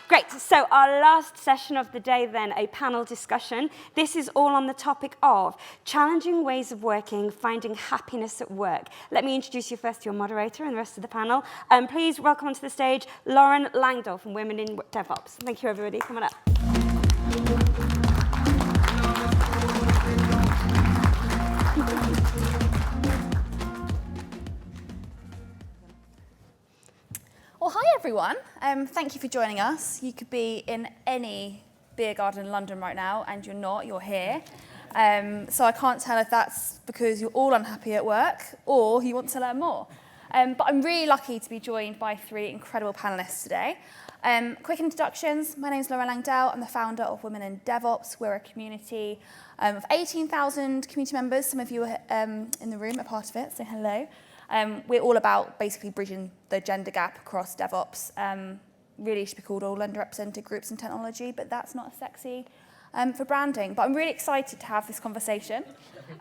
Great, so our last session of the day then, a panel discussion. This is all on the topic of challenging ways of working, finding happiness at work. Let me introduce you first to your moderator and the rest of the panel. Please welcome onto the stage Lauren Langdell from Women in DevOps. Thank you, everybody. Come on up. Well, hi everyone. Thank you for joining us. You could be in any beer garden in London right now, and you're not, you're here. So I can't tell if that's because you're all unhappy at work or you want to learn more. But I'm really lucky to be joined by three incredible panelists today. Quick introductions. My name is Lauren Langdell. I'm the founder of Women in DevOps. We're a community of 18,000 community members. Some of you are, in the room are part of it, so hello. We're all about basically bridging the gender gap across DevOps. Really should be called all underrepresented groups in technology, but that's not as sexy for branding. But I'm really excited to have this conversation.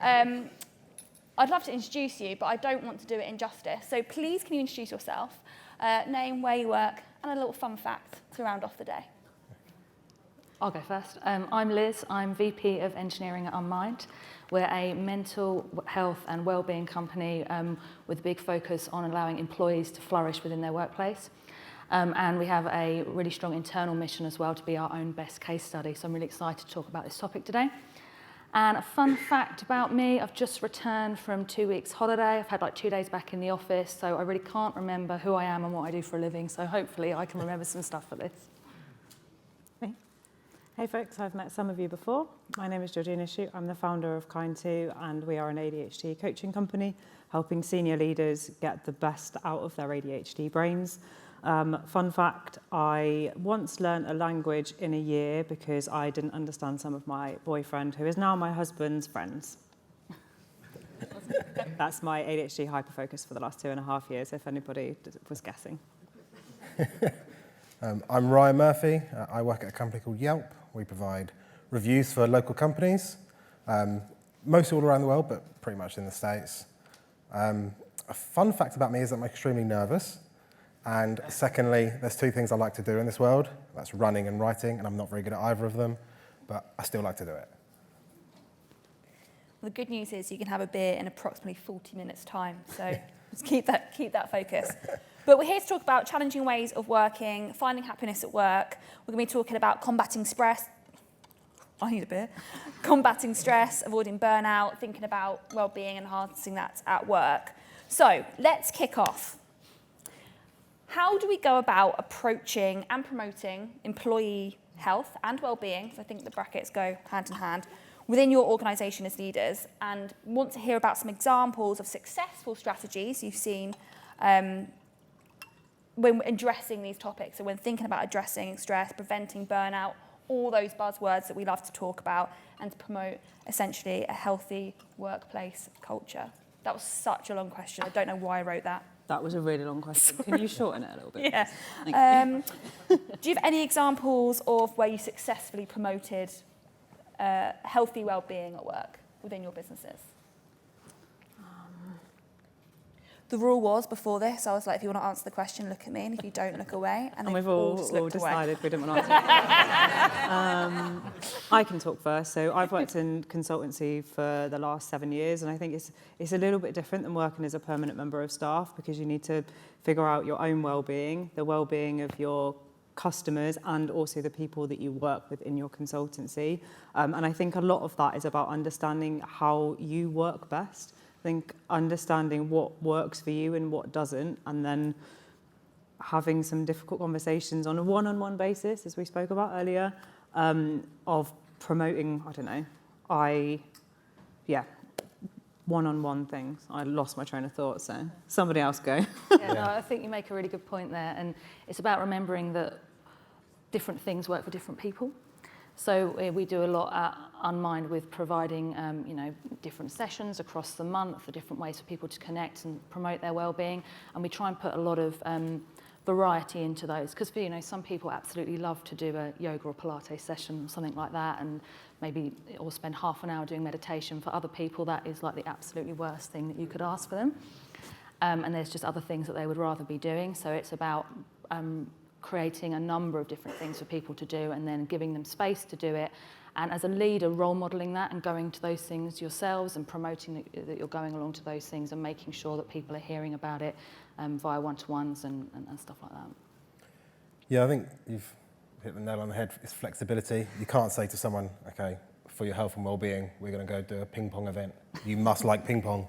I'd love to introduce you, but I don't want to do it injustice. So please, can you introduce yourself, name, where you work, and a little fun fact to round off the day. I'll go first. I'm Liz. I'm VP of Engineering at Unmind. We're a mental health and wellbeing company with a big focus on allowing employees to flourish within their workplace. And we have a really strong internal mission as well to be our own best case study. So I'm really excited to talk about this topic today. And a fun fact about me, I've just returned from 2 weeks holiday. I've had like 2 days back in the office, so I really can't remember who I am and what I do for a living. So hopefully I can remember some stuff for this. Hey folks, I've met some of you before. My name is Georgina Shute. I'm the founder of KindTwo, and we are an ADHD coaching company helping senior leaders get the best out of their ADHD brains. Fun fact, I once learned a language in a year because I didn't understand some of my boyfriend, who is now my husband's friends. That's my ADHD hyperfocus for the last 2.5 years, if anybody was guessing. I'm Ryan Murphy. I work at a company called Yelp. We provide reviews for local companies, mostly all around the world, but pretty much in the States. A fun fact about me is that I'm extremely nervous. And secondly, there's two things I like to do in this world. That's running and writing, and I'm not very good at either of them, but I still like to do it. Well, the good news is you can have a beer in approximately 40 minutes' time, so just keep that focus. But we're here to talk about challenging ways of working, finding happiness at work. We're going to be talking about combating stress. I need a beer. Combating stress, avoiding burnout, thinking about well-being, enhancing that at work. So let's kick off. How do we go about approaching and promoting employee health and well-being, so I think the brackets go hand in hand, within your organisation as leaders, and want to hear about some examples of successful strategies you've seen when addressing these topics, so when thinking about addressing stress, preventing burnout, all those buzzwords that we love to talk about, and to promote essentially a healthy workplace culture. That was such a long question. I don't know why I wrote that. That was a really long question. Can you shorten it a little bit? Yeah. Do you have any examples of where you successfully promoted healthy well-being at work within your businesses? The rule was before this, I was like, if you want to answer the question, look at me, and if you don't, look away. And we've all decided we didn't want to answer. I can talk first. So I've worked in consultancy for the last 7 years, and I think it's a little bit different than working as a permanent member of staff, because you need to figure out your own well-being, the well-being of your customers, and also the people that you work with in your consultancy. And I think a lot of that is about understanding how you work best. I think understanding what works for you and what doesn't, and then having some difficult conversations on a one-on-one basis, as we spoke about earlier, of promoting, one-on-one things. I lost my train of thought, so somebody else go. Yeah, no, I think you make a really good point there, and it's about remembering that different things work for different people. So we do a lot at Unmind with providing, different sessions across the month, the different ways for people to connect and promote their well-being, and we try and put a lot of variety into those, because some people absolutely love to do a yoga or Pilates session or something like that, and maybe or spend half an hour doing meditation. For other people, that is like the absolutely worst thing that you could ask for them, and there's just other things that they would rather be doing. So it's about creating a number of different things for people to do and then giving them space to do it. And as a leader, role modelling that and going to those things yourselves and promoting that you're going along to those things and making sure that people are hearing about it via one-to-ones and stuff like that. Yeah, I think you've hit the nail on the head. It's flexibility. You can't say to someone, okay, for your health and well-being, we're going to go do a ping pong event. You must like ping pong.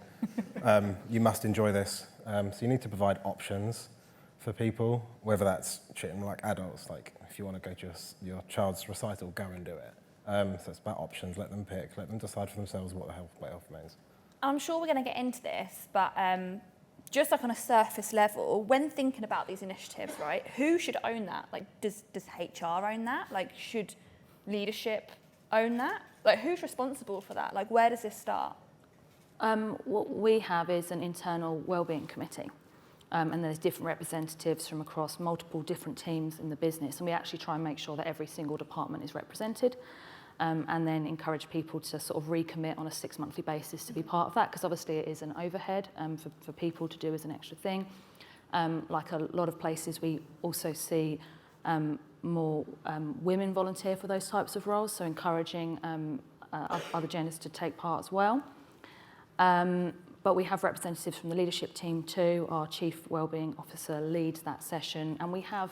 You must enjoy this. So you need to provide options for people, whether that's treating them like adults, like if you want to go to your child's recital, go and do it. So it's about options, let them pick, let them decide for themselves what health means. I'm sure we're going to get into this, but just like on a surface level, when thinking about these initiatives, right, who should own that? Like, does HR own that? Like, should leadership own that? Like, who's responsible for that? Like, where does this start? What we have is an internal wellbeing committee. And there's different representatives from across multiple different teams in the business. And we actually try and make sure that every single department is represented. And then encourage people to sort of recommit on a 6-monthly basis to be part of that, because obviously it is an overhead for people to do as an extra thing. Like a lot of places, we also see more women volunteer for those types of roles, so encouraging other genders to take part as well. But we have representatives from the leadership team too. Our Chief Wellbeing Officer leads that session, and we have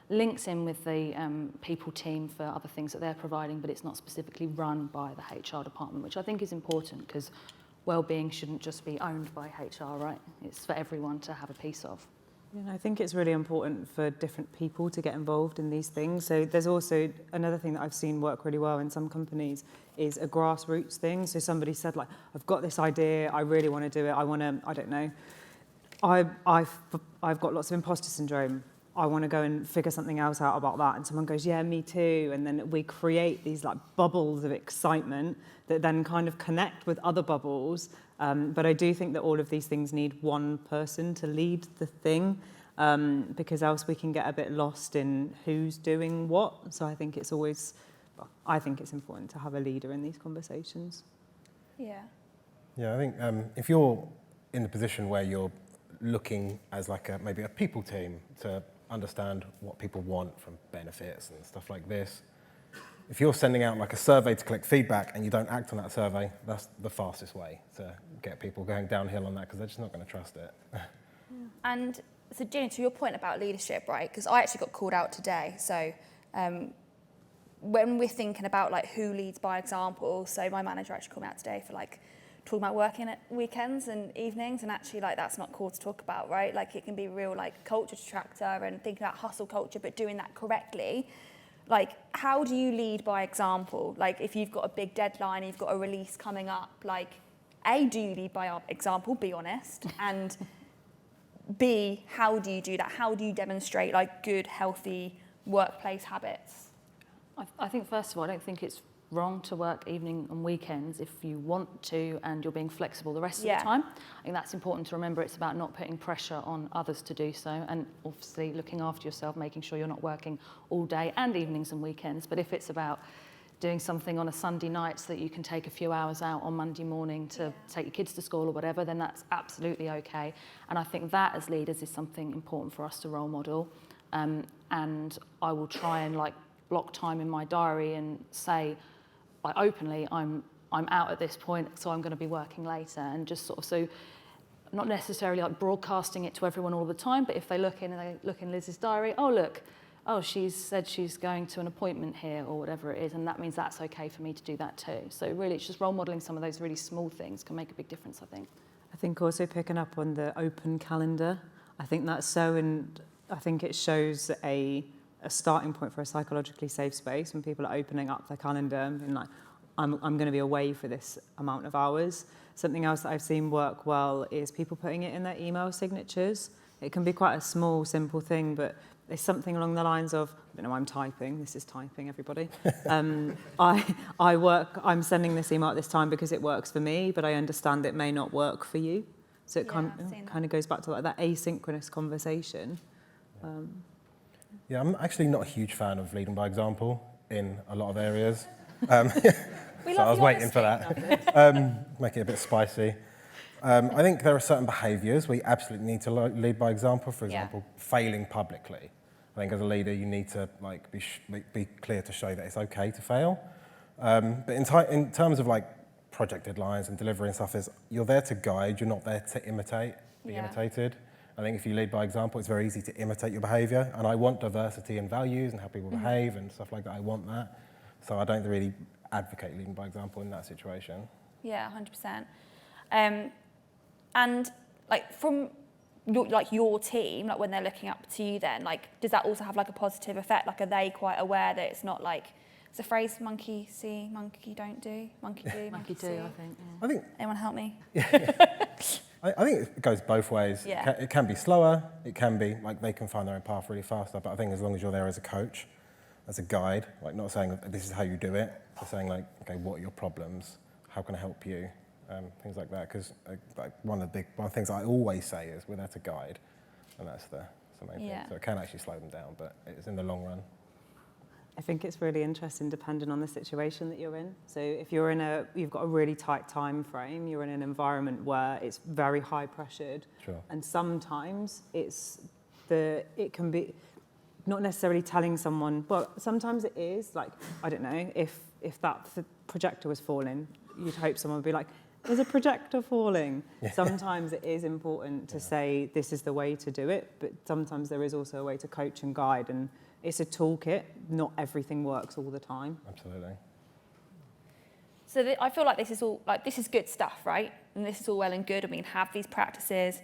links in with the people team for other things that they're providing, but it's not specifically run by the HR department, which I think is important because wellbeing shouldn't just be owned by HR, right? It's for everyone to have a piece of. Yeah, I think it's really important for different people to get involved in these things. So there's also another thing that I've seen work really well in some companies is a grassroots thing. So somebody said, like, I've got this idea, I really want to do it, I don't know, I've got lots of imposter syndrome. I want to go and figure something else out about that. And someone goes, yeah, me too. And then we create these like bubbles of excitement that then kind of connect with other bubbles. But I do think that all of these things need one person to lead the thing, because else we can get a bit lost in who's doing what. So I think it's important to have a leader in these conversations. Yeah. Yeah, I think if you're in the position where you're looking as like maybe a people team to understand what people want from benefits and stuff like this, if you're sending out like a survey to collect feedback and you don't act on that survey, that's the fastest way to get people going downhill on that, because they're just not going to trust it. And so, Jenny, to your point about leadership, right? Because I actually got called out today. So when we're thinking about like who leads by example, so my manager actually called me out today for like talking about working at weekends and evenings, and actually like that's not cool to talk about, right? Like it can be real like culture detractor and thinking about hustle culture, but doing that correctly. Like, how do you lead by example? Like, if you've got a big deadline, you've got a release coming up, like, A, do you lead by example, be honest, and B, how do you do that? How do you demonstrate, like, good, healthy workplace habits? I think, first of all, I don't think it's wrong to work evening and weekends if you want to and you're being flexible the rest of the time. I think that's important to remember. It's about not putting pressure on others to do so, and obviously looking after yourself, making sure you're not working all day and evenings and weekends. But if it's about doing something on a Sunday night so that you can take a few hours out on Monday morning to take your kids to school or whatever, then that's absolutely okay. And I think that as leaders is something important for us to role model. And I will try and like block time in my diary and say, like, openly, I'm out at this point, so I'm going to be working later, and just sort of, so not necessarily like broadcasting it to everyone all the time, but if they look in Liz's diary, she's said she's going to an appointment here or whatever it is, and that means that's okay for me to do that too. So really, it's just role modelling some of those really small things can make a big difference, I think. I think also picking up on the open calendar, I think that's and I think it shows a starting point for a psychologically safe space when people are opening up their calendar and being like, I'm going to be away for this amount of hours. Something else that I've seen work well is people putting it in their email signatures. It can be quite a small, simple thing, but it's something along the lines of, I don't know, I'm typing. This is typing, everybody. I'm sending this email at this time because it works for me, but I understand it may not work for you. So it kind of goes back to like that asynchronous conversation. Yeah, I'm actually not a huge fan of leading by example in a lot of areas. So I was waiting for that. Make it a bit spicy. I think there are certain behaviours where you absolutely need to lead by example. For example, failing publicly. I think as a leader, you need to like be clear to show that it's okay to fail. But in terms of like project deadlines and delivery and stuff, is you're there to guide, you're not there to imitate, be imitated. I think if you lead by example, it's very easy to imitate your behaviour, and I want diversity in values and how people behave and stuff like that. I want that. So I don't really advocate leading by example in that situation. Yeah, 100%. And like from your team, like when they're looking up to you then, like does that also have like a positive effect? Like are they quite aware that it's not like, it's a phrase, monkey see, monkey don't do, monkey do, monkey do, see. I think. Yeah. I think Anyone help me? I think it goes both ways. Yeah. It can be slower, it can be, like they can find their own path really faster, but I think as long as you're there as a coach, as a guide, like not saying this is how you do it, but saying like, okay, what are your problems? How can I help you? Things like that, because like one of the things I always say is we're there to guide, and that's the main thing. So it can actually slow them down, but it's in the long run. I think it's really interesting depending on the situation that you're in. So if you're you've got a really tight time frame, you're in an environment where it's very high pressured. Sure. And sometimes it can be not necessarily telling someone, well, sometimes it is like, I don't know, if that projector was falling, you'd hope someone would be like, there's a projector falling. Yeah. Sometimes it is important to say this is the way to do it, but sometimes there is also a way to coach and guide, and it's a toolkit. Not everything works all the time. Absolutely. So I feel like this is good stuff, right? And this is all well and good, and we can have these practices.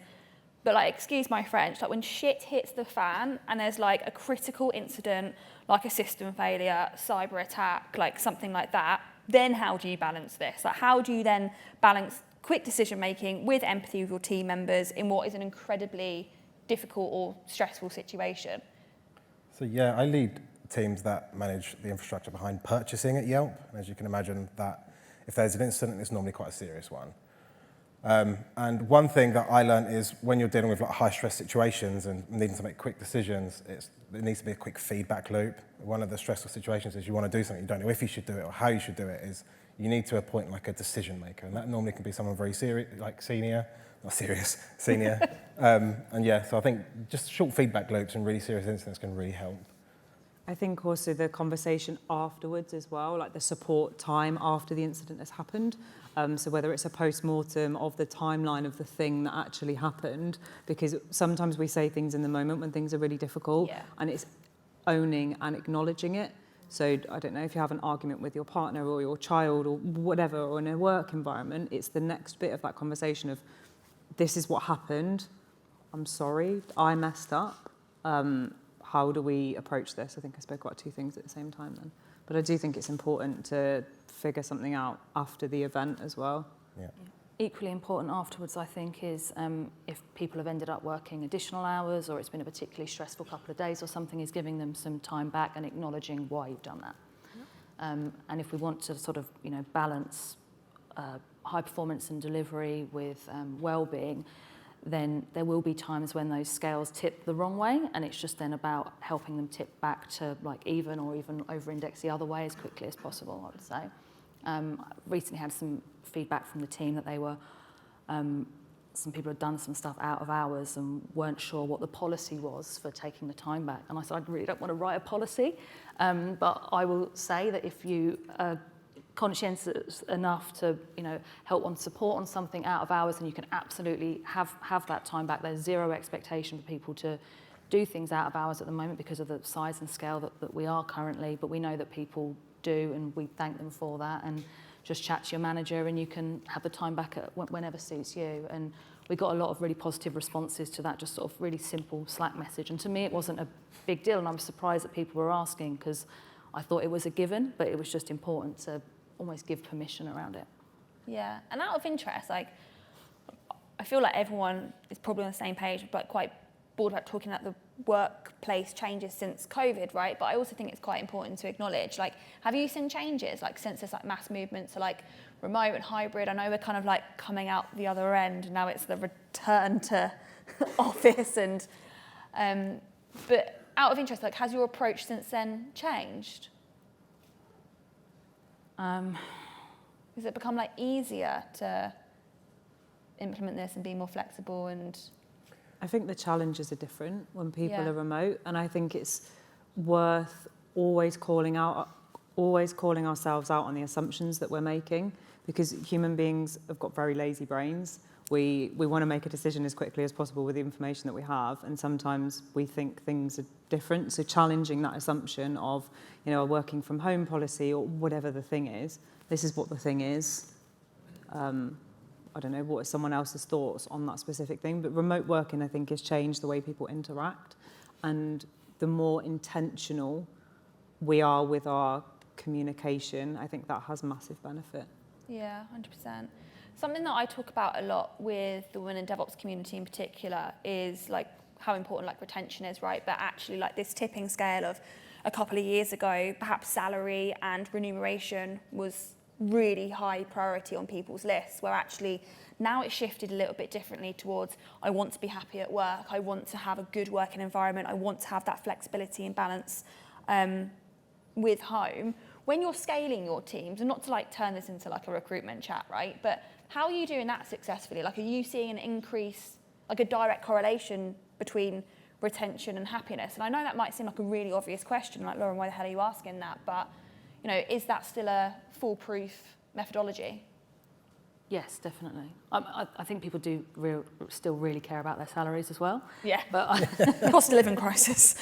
But like, excuse my French, like when shit hits the fan and there's like a critical incident, like a system failure, cyber attack, like something like that, then how do you balance this? Like how do you then balance quick decision making with empathy with your team members in what is an incredibly difficult or stressful situation? So yeah, I lead teams that manage the infrastructure behind purchasing at Yelp. And as you can imagine, that if there's an incident, it's normally quite a serious one. And one thing that I learned is when you're dealing with like high stress situations and needing to make quick decisions, there needs to be a quick feedback loop. One of the stressful situations is you want to do something, you don't know if you should do it or how you should do it, is you need to appoint like a decision maker. And that normally can be someone very serious, like senior. And yeah, so I think just short feedback loops and really serious incidents can really help. I think also the conversation afterwards as well, like the support time after the incident has happened. So whether it's a post-mortem of the timeline of the thing that actually happened, because sometimes we say things in the moment when things are really difficult, and it's owning and acknowledging it. So I don't know if you have an argument with your partner or your child or whatever, or in a work environment, it's the next bit of that conversation of, this is what happened, I'm sorry, I messed up. How do we approach this? I think I spoke about two things at the same time then. But I do think it's important to figure something out after the event as well. Yeah. Equally important afterwards, I think, is if people have ended up working additional hours or it's been a particularly stressful couple of days or something, is giving them some time back and acknowledging why you've done that. And if we want to sort of, balance high performance and delivery with well-being, then there will be times when those scales tip the wrong way, and it's just then about helping them tip back to like even or even over-index the other way as quickly as possible, I would say. I recently had some feedback from the team that they were, some people had done some stuff out of hours and weren't sure what the policy was for taking the time back. And I said, I really don't want to write a policy, but I will say that if you are conscientious enough to, help on support on something out of hours, and you can absolutely have that time back. There's zero expectation for people to do things out of hours at the moment because of the size and scale that we are currently, but we know that people do, and we thank them for that. And just chat to your manager and you can have the time back at whenever suits you. And we got a lot of really positive responses to that, just sort of really simple Slack message. And to me, it wasn't a big deal, and I'm surprised that people were asking, because I thought it was a given, but it was just important to almost give permission around it. Yeah, and out of interest, like, I feel like everyone is probably on the same page, but quite bored about talking about the workplace changes since COVID, right? But I also think it's quite important to acknowledge, like, have you seen changes, like, since there's like mass movements to like remote and hybrid? I know we're kind of like coming out the other end, now it's the return to office, and but out of interest, like, has your approach since then changed? Has it become like easier to implement this and be more flexible? And I think the challenges are different when people Yeah. are remote, and I think it's worth always calling ourselves out on the assumptions that we're making, because human beings have got very lazy brains. We want to make a decision as quickly as possible with the information that we have, and sometimes we think things are different. So challenging that assumption of, a working from home policy or whatever the thing is, this is what the thing is. I don't know, what are someone else's thoughts on that specific thing? But remote working, I think, has changed the way people interact. And the more intentional we are with our communication, I think that has massive benefit. Yeah, 100%. Something that I talk about a lot with the women in DevOps community in particular is like how important like retention is, right? But actually like this tipping scale of a couple of years ago, perhaps salary and remuneration was really high priority on people's lists, where actually now it's shifted a little bit differently towards, I want to be happy at work, I want to have a good working environment, I want to have that flexibility and balance with home. When you're scaling your teams, and not to like turn this into like a recruitment chat, right? But how are you doing that successfully? Like, are you seeing an increase, like a direct correlation between retention and happiness? And I know that might seem like a really obvious question, like, Lauren, why the hell are you asking that? But, is that still a foolproof methodology? Yes, definitely. I think people do still really care about their salaries as well. Yeah, But cost of living crisis.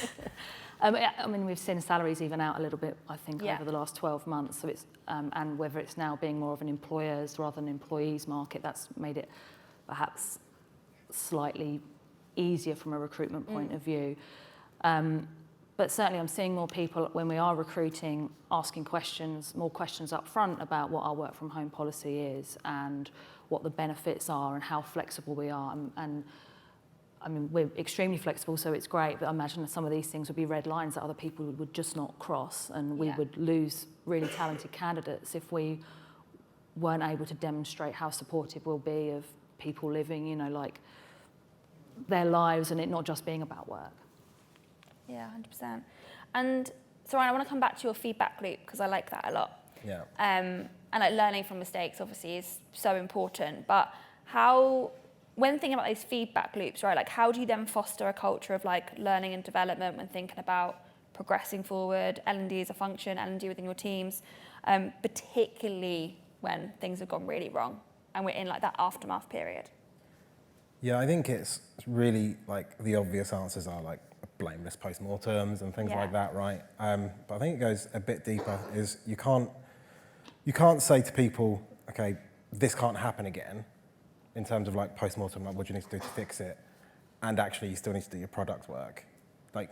I mean, we've seen salaries even out a little bit, I think, Yeah. over the last 12 months. So it's, and whether it's now being more of an employers rather than employees market, that's made it perhaps slightly easier from a recruitment point of view. But certainly I'm seeing more people, when we are recruiting, asking more questions up front about what our work from home policy is and what the benefits are and how flexible we are. And I mean, we're extremely flexible, so it's great, but I imagine that some of these things would be red lines that other people would just not cross, and we would lose really talented candidates if we weren't able to demonstrate how supportive we'll be of people living, like their lives and it not just being about work. Yeah, 100%. And so Ryan, I want to come back to your feedback loop because I like that a lot. Yeah. And like learning from mistakes obviously is so important, but when thinking about those feedback loops, right, like how do you then foster a culture of like learning and development when thinking about progressing forward, L&D as a function, L&D within your teams, particularly when things have gone really wrong and we're in like that aftermath period? Yeah, I think it's really like the obvious answers are like blameless post-mortems and things like that, right? But I think it goes a bit deeper. Is you can't say to people, okay, this can't happen again, in terms of like post-mortem, like what do you need to do to fix it, and actually you still need to do your product work. Like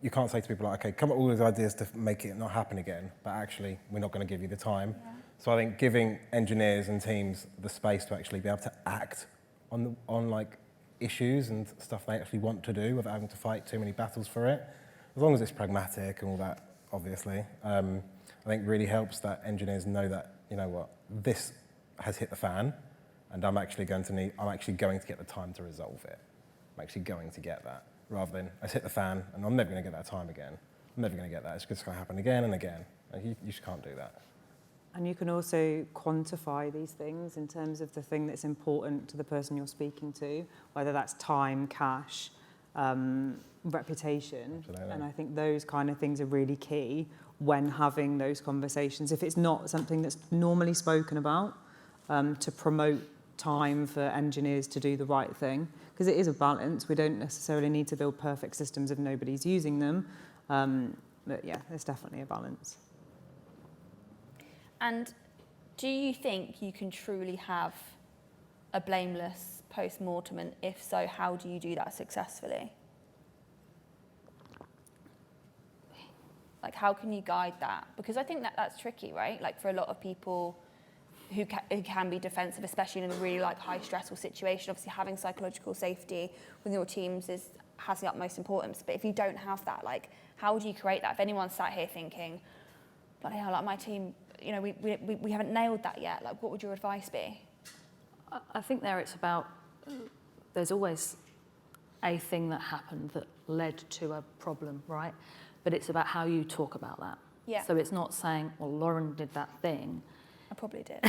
you can't say to people like, okay, come up with all these ideas to make it not happen again, but actually we're not going to give you the time. Yeah. So I think giving engineers and teams the space to actually be able to act on like issues and stuff they actually want to do without having to fight too many battles for it, as long as it's pragmatic and all that, obviously, I think really helps that engineers know that, this has hit the fan, and I'm actually going to get the time to resolve it. I'm actually going to get that, rather than it's hit the fan and I'm never going to get that time again. I'm never going to get that. It's just going to happen again and again. And you just can't do that. And you can also quantify these things in terms of the thing that's important to the person you're speaking to, whether that's time, cash, reputation. Absolutely. And I think those kind of things are really key when having those conversations. If it's not something that's normally spoken about, to promote time for engineers to do the right thing, because it is a balance. We don't necessarily need to build perfect systems if nobody's using them. But yeah, there's definitely a balance. And do you think you can truly have a blameless post-mortem, and if so, how do you do that successfully? Like, how can you guide that? Because I think that's tricky, right? Like, for a lot of people who can be defensive, especially in a really like high stressful situation, obviously having psychological safety with your teams has the utmost importance. But if you don't have that, like, how do you create that? If anyone's sat here thinking, bloody hell, like my team, we haven't nailed that yet, like, what would your advice be? I think it's about, there's always a thing that happened that led to a problem, right? But it's about how you talk about that. Yeah. So it's not saying, well, Lauren did that thing. I probably did.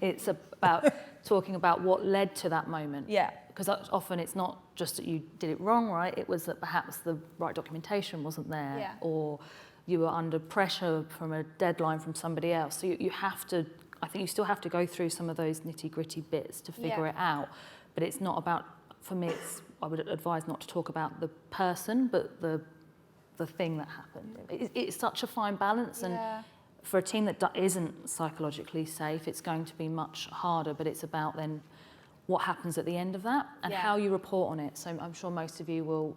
It's about talking about what led to that moment. Yeah. because often it's not just that you did it wrong, right? It was that perhaps the right documentation wasn't there, Yeah. or you were under pressure from a deadline from somebody else. So you have to, I think you still have to go through some of those nitty-gritty bits to figure it out. But it's not about, for me, I would advise not to talk about the person, but the thing that happened. It's such a fine balance, and for a team that isn't psychologically safe, it's going to be much harder, but it's about then what happens at the end of that and how you report on it. So I'm sure most of you will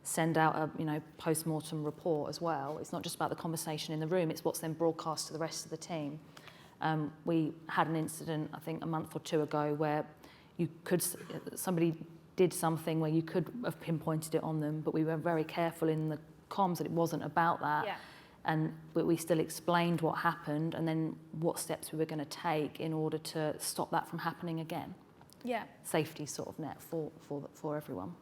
send out a post-mortem report as well. It's not just about the conversation in the room, it's what's then broadcast to the rest of the team. We had an incident, I think a month or two ago, where somebody did something where you could have pinpointed it on them, but we were very careful in the comms that it wasn't about that. But we still explained what happened and then what steps we were going to take in order to stop that from happening again. Safety sort of net for everyone.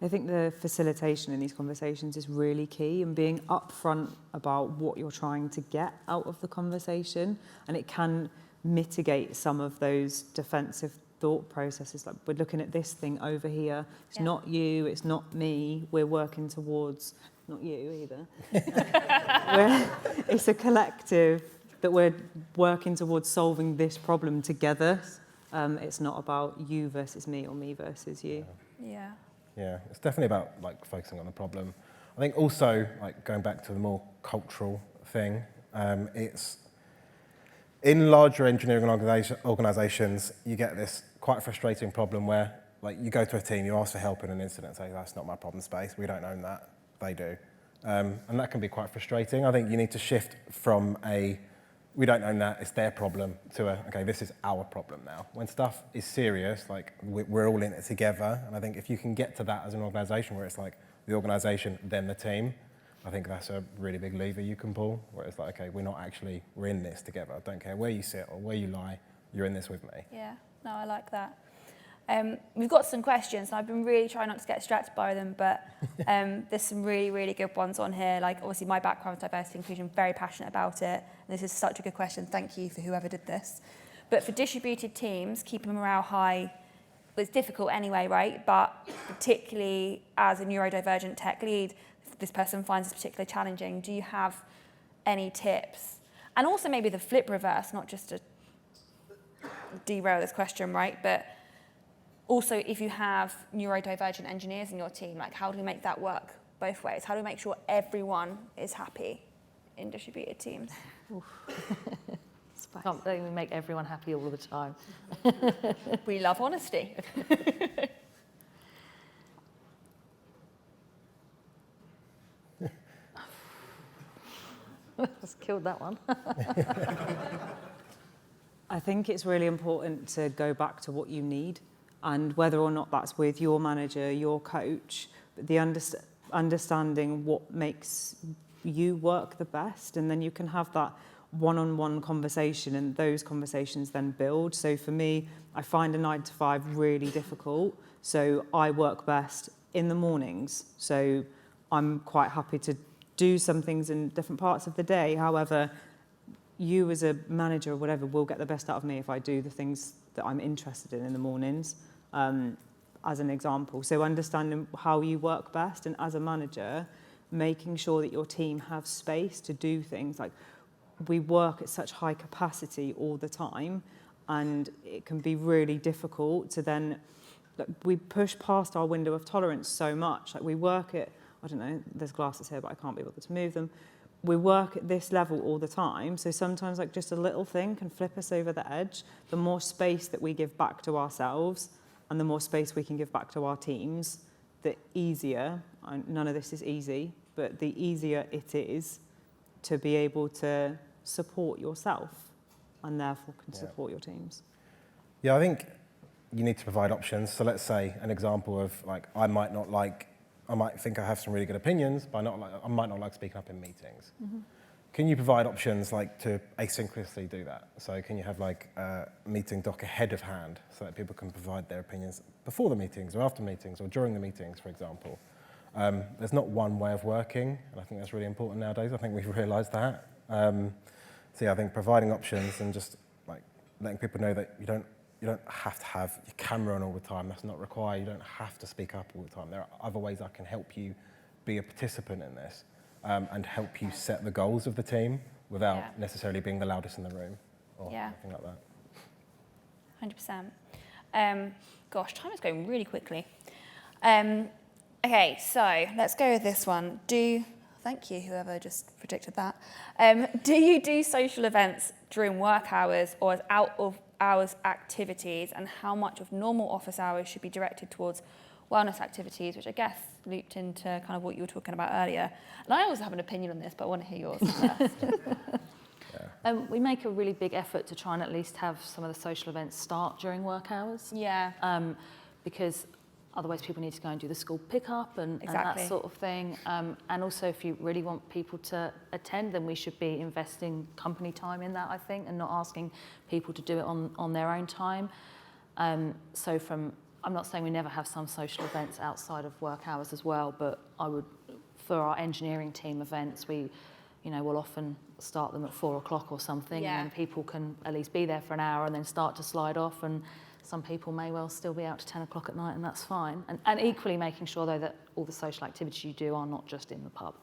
I think the facilitation in these conversations is really key, and being upfront about what you're trying to get out of the conversation, and it can mitigate some of those defensive thought processes. Like, we're looking at this thing over here, it's not you, it's not me, we're working towards, not you either. It's a collective that we're working towards solving this problem together. It's not about you versus me or me versus you. Yeah, it's definitely about like focusing on the problem. I think also, like going back to the more cultural thing, it's in larger engineering organisations, you get this quite frustrating problem where like you go to a team, you ask for help in an incident, say that's not my problem space, we don't own that, they do. And that can be quite frustrating. I think you need to shift from we don't own that, it's their problem, to okay, this is our problem now. When stuff is serious, like we're all in it together, and I think if you can get to that as an organisation where it's like the organisation, then the team, I think that's a really big lever you can pull, where it's like, okay, we're in this together. I don't care where you sit or where you lie, you're in this with me. Yeah, no, I like that. We've got some questions, and I've been really trying not to get distracted by them, but there's some really, really good ones on here. Like, obviously, my background is diversity and inclusion, very passionate about it. And this is such a good question. Thank you for whoever did this. But for distributed teams, keeping morale high was difficult anyway, right? But particularly as a neurodivergent tech lead, this person finds this particularly challenging. Do you have any tips? And also maybe the flip reverse, not just to derail this question, right? But also, if you have neurodivergent engineers in your team, like how do we make that work both ways? How do we make sure everyone is happy in distributed teams? Can't we make everyone happy all the time? We love honesty. Just killed that one. I think it's really important to go back to what you need, and whether or not that's with your manager, your coach, but the understanding what makes you work the best, and then you can have that one-on-one conversation, and those conversations then build. So for me, I find a 9 to 5 really difficult, so I work best in the mornings. So I'm quite happy to do some things in different parts of the day. However, you as a manager or whatever will get the best out of me if I do the things that I'm interested in the mornings, as an example. So understanding how you work best, and as a manager, making sure that your team have space to do things. Like, we work at such high capacity all the time, and it can be really difficult to then, like, we push past our window of tolerance so much. Like, we work at, I don't know, there's glasses here, but I can't be able to move them. We work at this level all the time, so sometimes like just a little thing can flip us over the edge. The more space that we give back to ourselves and the more space we can give back to our teams, the easier, none of this is easy, but the easier it is to be able to support yourself and therefore can support your teams. Yeah, I think you need to provide options. So let's say an example of like, I might think I have some really good opinions, but I might not like speaking up in meetings. Mm-hmm. Can you provide options like to asynchronously do that? So can you have like a meeting doc ahead of hand so that people can provide their opinions before the meetings or after meetings or during the meetings, for example? There's not one way of working, and I think that's really important nowadays. I think we've realised that. So yeah, I think providing options and just like letting people know that you don't you don't have to have your camera on all the time. That's not required. You don't have to speak up all the time. There are other ways I can help you be a participant in this and help you set the goals of the team without necessarily being the loudest in the room or anything like that. 100%. Gosh, time is going really quickly. Okay, so let's go with this one. Thank you, whoever just predicted that. Do you do social events during work hours or as out of hours activities, and how much of normal office hours should be directed towards wellness activities, which I guess looped into kind of what you were talking about earlier. And I always have an opinion on this, but I want to hear yours first. We make a really big effort to try and at least have some of the social events start during work hours. Yeah. Because otherwise people need to go and do the school pickup and that sort of thing. And also if you really want people to attend, then we should be investing company time in that, I think, and not asking people to do it on their own time. I'm not saying we never have some social events outside of work hours as well, but for our engineering team events, we'll often start them at 4 o'clock or something, and then people can at least be there for an hour and then start to slide off, and some people may well still be out to 10 o'clock at night, and that's fine. And equally making sure, though, that all the social activities you do are not just in the pub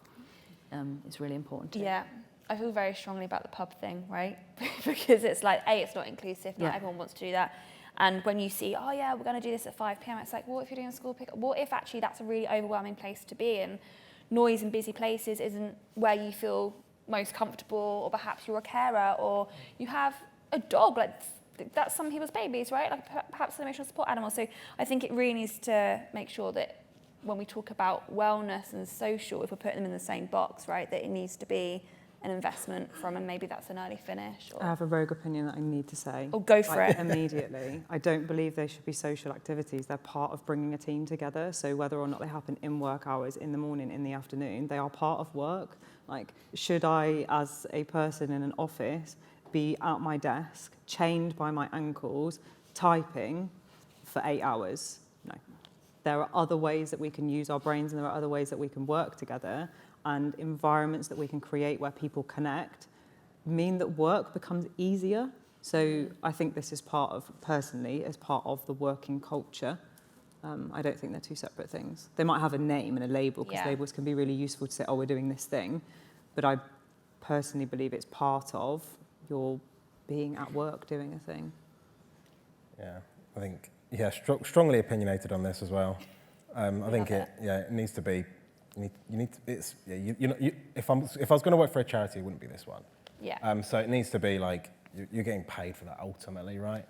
is really important too. Yeah, I feel very strongly about the pub thing, right? Because it's like, it's not inclusive, not everyone wants to do that. And when you see, we're going to do this at 5 p.m, it's like, what if you're doing a school pickup? What if actually that's a really overwhelming place to be, and noise in busy places isn't where you feel most comfortable, or perhaps you're a carer, or you have a dog, like that's some people's babies, right? Like perhaps an emotional support animal. So I think it really needs to make sure that when we talk about wellness and social, if we're putting them in the same box, right, that it needs to be an investment from, and maybe that's an early finish. Or... I have a rogue opinion that I need to say. Oh, go for it. Immediately. I don't believe they should be social activities. They're part of bringing a team together. So whether or not they happen in work hours, in the morning, in the afternoon, they are part of work. Like, should I, as a person in an office, be at my desk, chained by my ankles, typing for 8 hours? No. There are other ways that we can use our brains, and there are other ways that we can work together, and environments that we can create where people connect mean that work becomes easier. So I think this is part of the working culture. I don't think they're two separate things. They might have a name and a label, because labels can be really useful to say, we're doing this thing. But I personally believe it's part of your being at work doing a thing. Yeah, I think, strongly opinionated on this as well. I think it needs to be. If I was going to work for a charity, it wouldn't be this one. Yeah. So it needs to be like you're getting paid for that ultimately, right?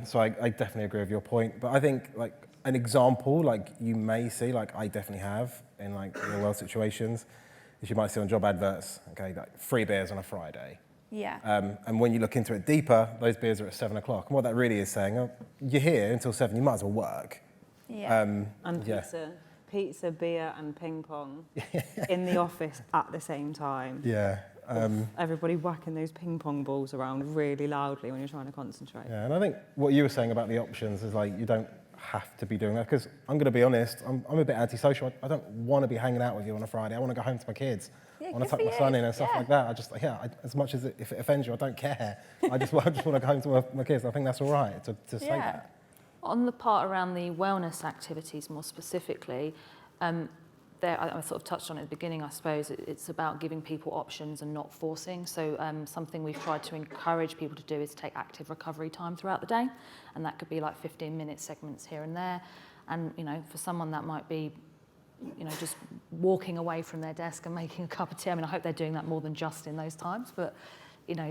So I definitely agree with your point. But I think like an example, like you may see, like I definitely have in like real world situations, is you might see on job adverts, okay, like 3 beers on a Friday. Yeah. And when you look into it deeper, those beers are at 7 o'clock. And what that really is saying, you're here until 7, you might as well work. Yeah. And pizza, beer, and ping pong in the office at the same time. Yeah. Everybody whacking those ping pong balls around really loudly when you're trying to concentrate. Yeah, and I think what you were saying about the options is like you don't have to be doing that, because I'm going to be honest, I'm a bit antisocial. I don't want to be hanging out with you on a Friday. I want to go home to my kids. I want to tuck my son in and stuff like that. As much as if it offends you, I don't care. I just want to go home to my kids. I think that's all right to say that. On the part around the wellness activities more specifically, I sort of touched on it at the beginning, I suppose. It's about giving people options and not forcing. So something we've tried to encourage people to do is take active recovery time throughout the day. And that could be like 15-minute segments here and there. And, for someone that might be, just walking away from their desk and making a cup of tea. I mean, I hope they're doing that more than just in those times. But,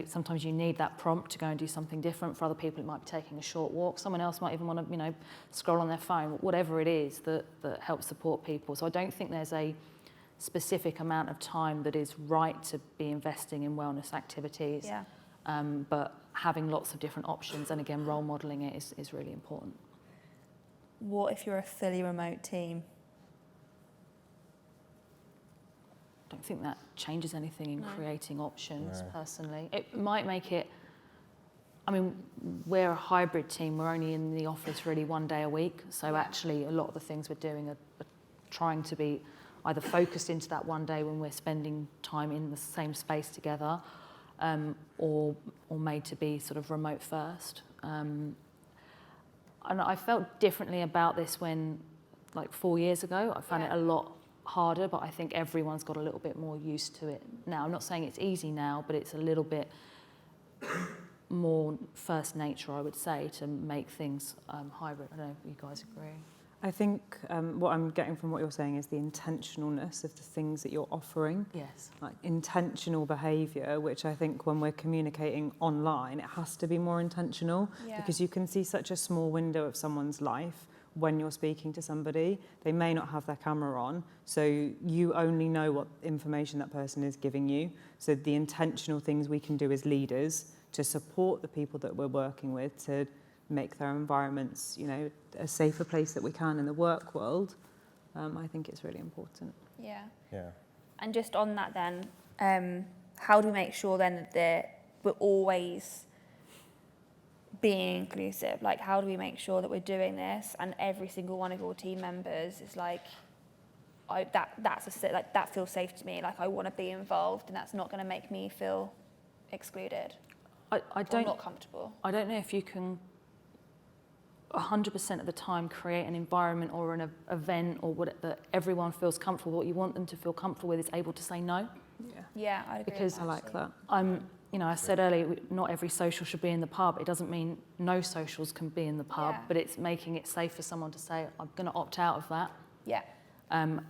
sometimes you need that prompt to go and do something different. For other people, it might be taking a short walk. Someone else might even want to, scroll on their phone, whatever it is that helps support people. So I don't think there's a specific amount of time that is right to be investing in wellness activities. Yeah. But having lots of different options, and again, role modelling it is really important. What if you're a fully remote team? I don't think that changes anything in creating options, personally. It might make it, we're a hybrid team. We're only in the office really 1 day a week. So actually a lot of the things we're doing are trying to be either focused into that 1 day when we're spending time in the same space together, or made to be sort of remote first. and I felt differently about this when, like 4 years ago, I found it a lot harder, but I think everyone's got a little bit more used to it now. I'm not saying it's easy now, but it's a little bit more first nature, I would say, to make things hybrid. I don't know if you guys agree. I think what I'm getting from what you're saying is the intentionalness of the things that you're offering. Yes. Like intentional behaviour, which I think when we're communicating online, it has to be more intentional because you can see such a small window of someone's life when you're speaking to somebody. They may not have their camera on, so you only know what information that person is giving you. So the intentional things we can do as leaders to support the people that we're working with to make their environments, you know, a safer place that we can in the work world, I think it's really important. Yeah. Yeah. And just on that then, how do we make sure then that we're always being inclusive? Like, how do we make sure that we're doing this and every single one of your team members is like, that feels safe to me, like I want to be involved, and that's not going to make me feel excluded or not comfortable? I don't know if you can 100% of the time create an environment or an event or what that everyone feels comfortable. What you want them to feel comfortable with is able to say no. Yeah, I agree. Because I like that. You know, I said earlier, not every social should be in the pub. It doesn't mean no socials can be in the pub, but it's making it safe for someone to say, I'm going to opt out of that. Yeah. And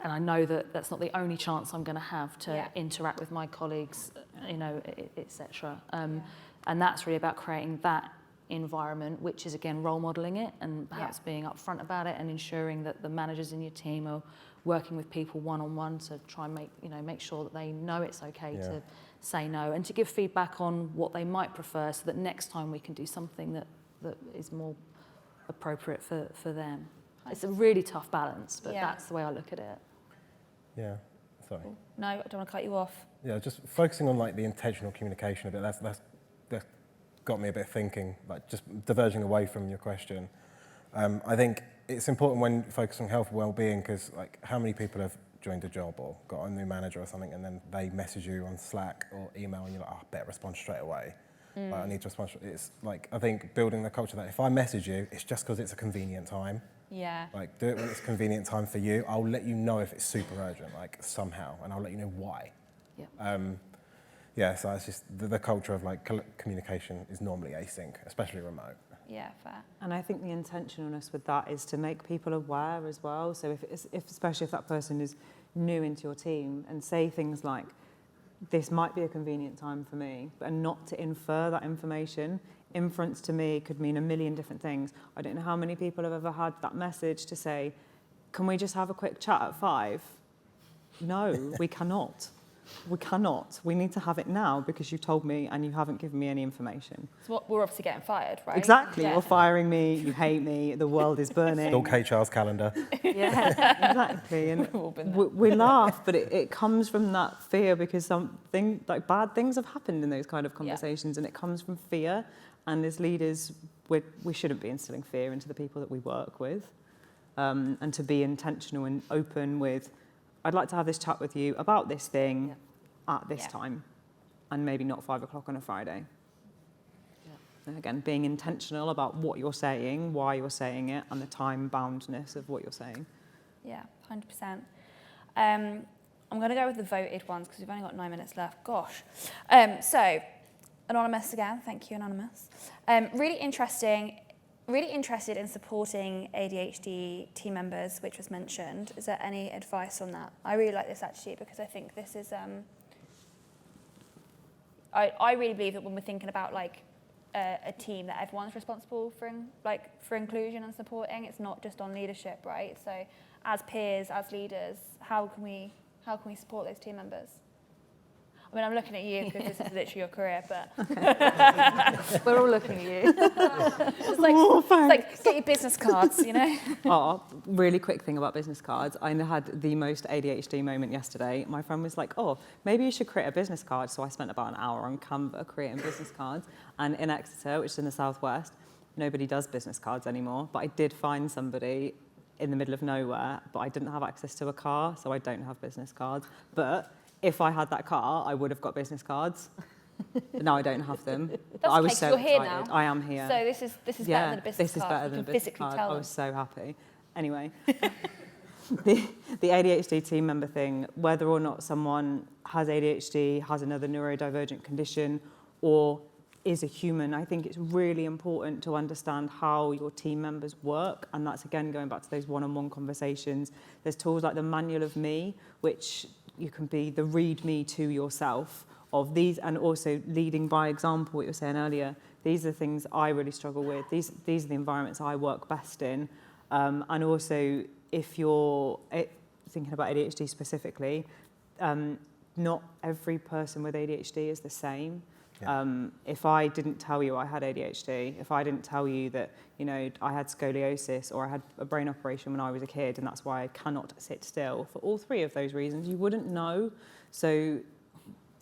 I know that that's not the only chance I'm going to have to interact with my colleagues, you know, etc. And that's really about creating that environment, which is again role modelling it and perhaps being upfront about it and ensuring that the managers in your team are working with people one-on-one to try and make sure that they know it's okay to say no and to give feedback on what they might prefer so that next time we can do something that is more appropriate for them. It's a really tough balance, but that's the way I look at it. Yeah. Sorry. No, I don't want to cut you off. Yeah, just focusing on like the intentional communication a bit. That's got me a bit thinking, like just diverging away from your question. I think it's important when focusing on health and well-being because like how many people have joined a job or got a new manager or something and then they message you on Slack or email and you're like, oh, I better respond straight away. Like, I need to respond. It's like, I think building the culture that if I message you, it's just because it's a convenient time. Yeah. Like, do it when it's a convenient time for you. I'll let you know if it's super urgent, like somehow, and I'll let you know why. Yeah. So it's just the culture of like communication is normally async, especially remote. Yeah, fair. And I think the intentionalness with that is to make people aware as well. So especially if that person is new into your team and say things like, this might be a convenient time for me, and not to infer that information. Inference to me could mean a million different things. I don't know how many people have ever had that message to say, can we just have a quick chat at 5? No, we cannot. We cannot. We need to have it now because you told me and you haven't given me any information. So we're obviously getting fired, right? Exactly. Yeah. You're firing me. You hate me. The world is burning. Stalk HR's calendar. Yeah, exactly. And we laugh, but it comes from that fear because something like bad things have happened in those kind of conversations, and it comes from fear. And as leaders, we shouldn't be instilling fear into the people that we work with, and to be intentional and open with, I'd like to have this chat with you about this thing at this time, and maybe not 5 o'clock on a Friday. And again, being intentional about what you're saying, why you're saying it, and the time-boundness of what you're saying. Yeah, 100%. I'm going to go with the voted ones because we've only got 9 minutes left. Gosh. So, Anonymous again. Thank you, Anonymous. Really interested in supporting ADHD team members, which was mentioned. Is there any advice on that? I really like this actually because I think this is... I really believe that when we're thinking about like a team that everyone's responsible for inclusion and supporting, it's not just on leadership, right? So as peers, as leaders, how can we support those team members? I mean, I'm looking at you because this is literally your career, but... We're all looking at you. It's like, get your business cards, you know? Oh, really quick thing about business cards. I had the most ADHD moment yesterday. My friend was like, oh, maybe you should create a business card. So I spent about an hour on Canva creating business cards. And in Exeter, which is in the southwest, nobody does business cards anymore. But I did find somebody in the middle of nowhere, but I didn't have access to a car, so I don't have business cards. But if I had that car, I would have got business cards. No, I don't have them. That's I was okay, 'cause so you're here excited. now. I am here. So this is Yeah, better than a business this is card. better You than a can business physically card. tell I them. was so happy. Anyway, the ADHD team member thing, whether or not someone has ADHD, has another neurodivergent condition, or is a human, I think it's really important to understand how your team members work. And that's, again, going back to those one-on-one conversations. There's tools like the Manual of Me, which you can be the read me to yourself of these, and also leading by example, what you were saying earlier. These are things I really struggle with. These are the environments I work best in. And also, if you're thinking about ADHD specifically, not every person with ADHD is the same. Yeah. If I didn't tell you I had ADHD, if I didn't tell you that, you know, I had scoliosis or I had a brain operation when I was a kid and that's why I cannot sit still, for all three of those reasons, you wouldn't know. So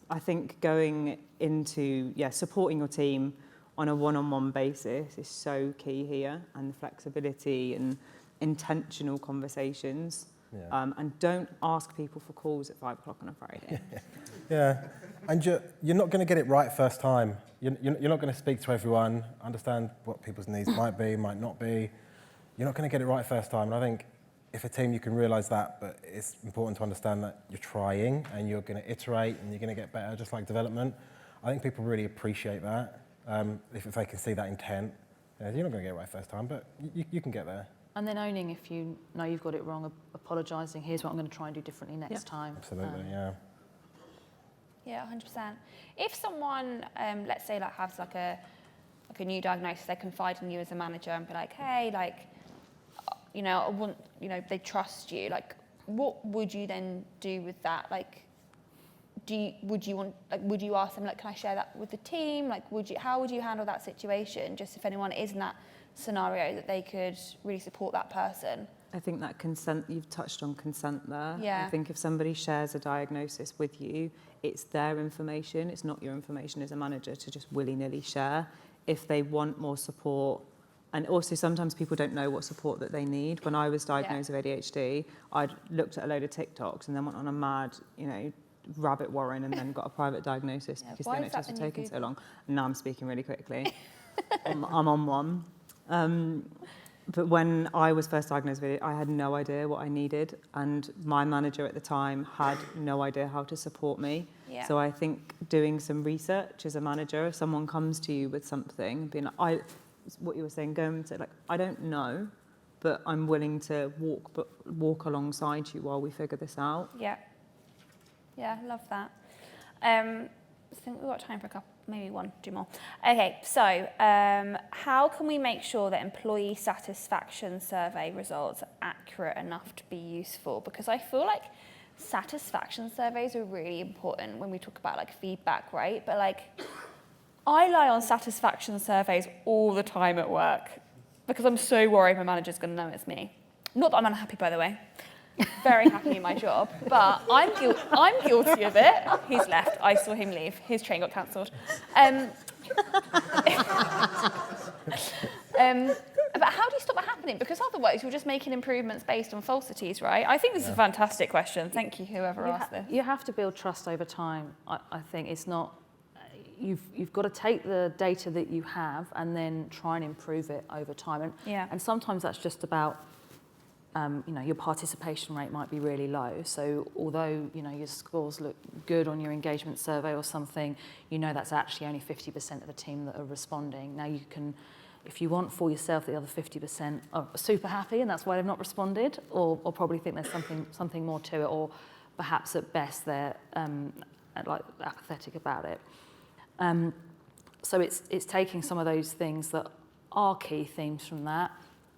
I think going into, supporting your team on a one-on-one basis is so key here, and the flexibility and intentional conversations. Yeah. And don't ask people for calls at 5 o'clock on a Friday. Yeah, and you're not going to get it right first time. You're not going to speak to everyone, understand what people's needs might be, might not be. You're not going to get it right first time. And I think if a team, you can realise that, but it's important to understand that you're trying and you're going to iterate and you're going to get better, just like development. I think people really appreciate that, if they can see that intent. You're not going to get it right first time, but you can get there. And then owning if you know you've got it wrong, apologising, here's what I'm going to try and do differently next time. Absolutely, yeah. Yeah, 100%. If someone, let's say, like has like a new diagnosis, they confide in you as a manager and be like, hey, like, you know, I want, you know, they trust you. Like, what would you then do with that? Like, would you ask them, like, can I share that with the team? Like, how would you handle that situation? Just if anyone is in that scenario, that they could really support that person. I think that consent, you've touched on consent there. Yeah. I think if somebody shares a diagnosis with you, it's their information, it's not your information as a manager to just willy-nilly share. If they want more support, and also sometimes people don't know what support that they need. When I was diagnosed with ADHD, I'd looked at a load of TikToks and then went on a mad, you know, rabbit warren and then got a private diagnosis because the NHS was taking so long. And now I'm speaking really quickly. I'm on one. But when I was first diagnosed with it, I had no idea what I needed, and my manager at the time had no idea how to support me. Yeah. So I think doing some research as a manager, if someone comes to you with something, being like, what you were saying, going to like, I don't know, but I'm willing to walk alongside you while we figure this out. Yeah. Yeah, love that. I think we've got time for a couple, maybe one, two more. Okay, so how can we make sure that employee satisfaction survey results are accurate enough to be useful? Because I feel like satisfaction surveys are really important when we talk about like feedback, right? But like, I lie on satisfaction surveys all the time at work because I'm so worried my manager's going to know it's me. Not that I'm unhappy, by the way. Very happy in my job, but I'm guilty of it. He's left. I saw him leave. His train got cancelled. But how do you stop that happening? Because otherwise you're just making improvements based on falsities, right? I think this is a fantastic question. Thank you, whoever asked this. You have to build trust over time. I think it's not. You've got to take the data that you have and then try and improve it over time. And sometimes that's just about. You know, your participation rate might be really low. So although, you know, your scores look good on your engagement survey or something, you know that's actually only 50% of the team that are responding. Now you can, if you want for yourself, the other 50% are super happy and that's why they've not responded, or probably think there's something more to it, or perhaps at best they're like apathetic about it. So it's taking some of those things that are key themes from that,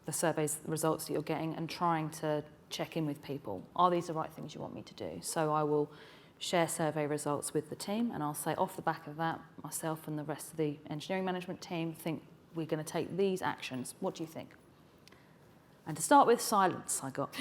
the surveys, the results that you're getting, and trying to check in with people. Are these the right things you want me to do? So I will share survey results with the team, and I'll say off the back of that, myself and the rest of the engineering management team think we're going to take these actions. What do you think? And to start with, silence I got.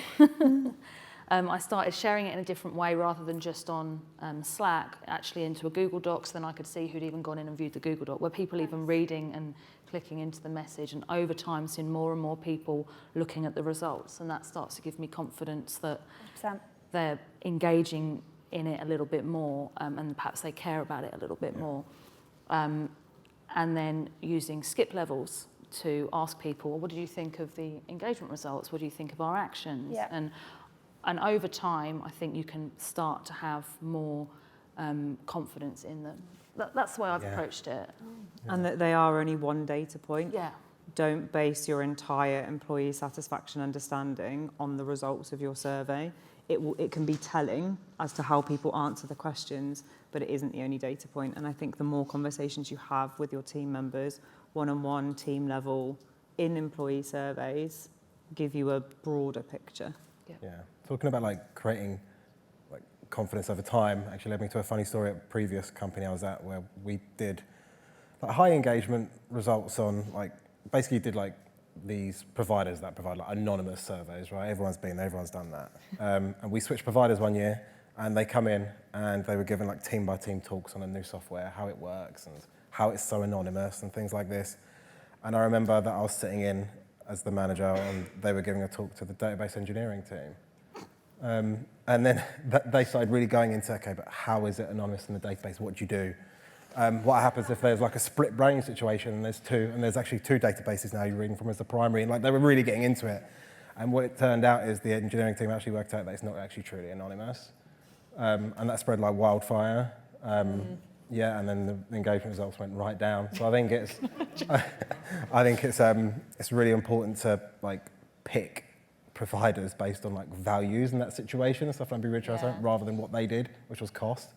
I started sharing it in a different way rather than just on Slack, actually into a Google Docs. Then I could see who'd even gone in and viewed the Google Doc. Were people even reading and clicking into the message, and over time seeing more and more people looking at the results, and that starts to give me confidence that 100%. they're engaging in it a little bit more, and perhaps they care about it a little bit more. And then using skip levels to ask people, well, what did you think of the engagement results? What do you think of our actions? Yeah. And over time, I think you can start to have more confidence in them. That's the way I've approached it. And that they are only one data point. Yeah. Don't base your entire employee satisfaction understanding on the results of your survey. It can be telling as to how people answer the questions, but it isn't the only data point. And I think the more conversations you have with your team members, one-on-one, team level, in employee surveys, give you a broader picture. Yeah. Talking about like creating like confidence over time actually led me to a funny story at a previous company I was at where we did like high engagement results on like basically did like these providers that provide like anonymous surveys, right? Everyone's been there, everyone's done that. And we switched providers one year and they come in and they were given like team by team talks on a new software, how it works and how it's so anonymous and things like this. And I remember that I was sitting in as the manager and they were giving a talk to the database engineering team. And then they started really going into, okay, but how is it anonymous in the database? What do you do? What happens if there's like a split brain situation and there's actually two databases now you're reading from as the primary, and like they were really getting into it. And what it turned out is the engineering team actually worked out that it's not actually truly anonymous. And that spread like wildfire. Yeah, and then the engagement results went right down. So I think it's really important to like pick providers based on like values in that situation and stuff like be really transparent rather than what they did, which was cost.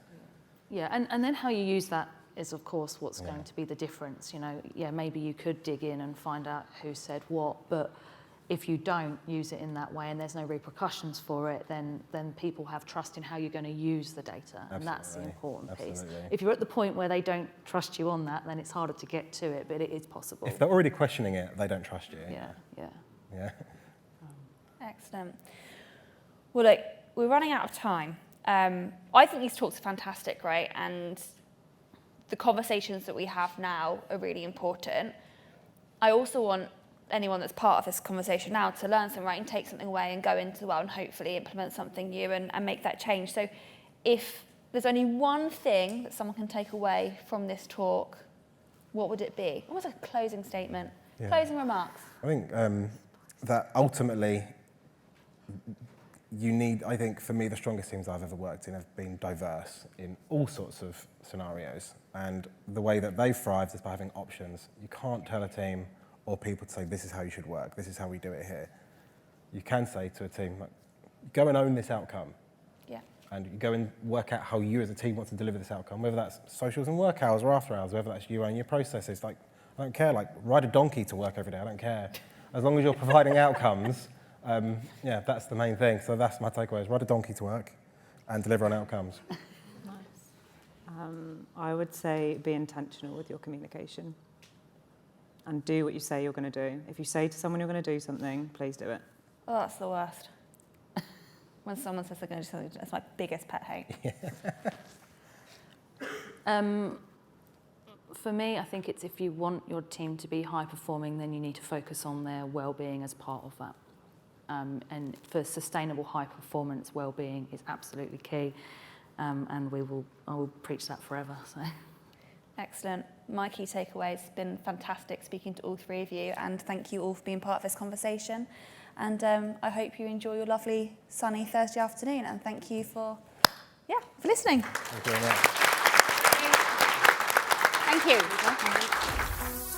Yeah, and then how you use that is, of course, what's going to be the difference. You know, maybe you could dig in and find out who said what, but if you don't use it in that way and there's no repercussions for it, then people have trust in how you're going to use the data, and that's the important piece. If you're at the point where they don't trust you on that, then it's harder to get to it, but it is possible. If they're already questioning it, they don't trust you. Yeah. Excellent. Well, look, we're running out of time. I think these talks are fantastic, right? And the conversations that we have now are really important. I also want anyone that's part of this conversation now to learn something, right, and take something away and go into the world and hopefully implement something new and make that change. So if there's only one thing that someone can take away from this talk, what would it be? Almost like a closing statement, closing remarks. I think that ultimately you need, I think for me, the strongest teams I've ever worked in have been diverse in all sorts of scenarios. And the way that they've thrived is by having options. You can't tell a team or people to say, this is how you should work, this is how we do it here. You can say to a team, like, go and own this outcome. Yeah. And you go and work out how you as a team want to deliver this outcome, whether that's socials and work hours or after hours, whether that's you and your processes. Like, I don't care, like, ride a donkey to work every day, I don't care. As long as you're providing outcomes, that's the main thing. So that's my takeaway, is ride a donkey to work and deliver on outcomes. I would say be intentional with your communication and do what you say you're going to do. If you say to someone you're going to do something, please do it. Oh, that's the worst. When someone says they're going to do something, that's my biggest pet hate. For me, I think it's if you want your team to be high performing, then you need to focus on their well-being as part of that. And for sustainable high performance, well-being is absolutely key. And I will preach that forever. So. Excellent. My key takeaway has been fantastic speaking to all three of you, and thank you all for being part of this conversation. And I hope you enjoy your lovely sunny Thursday afternoon, and thank you for listening. Thank you very much. Thank you.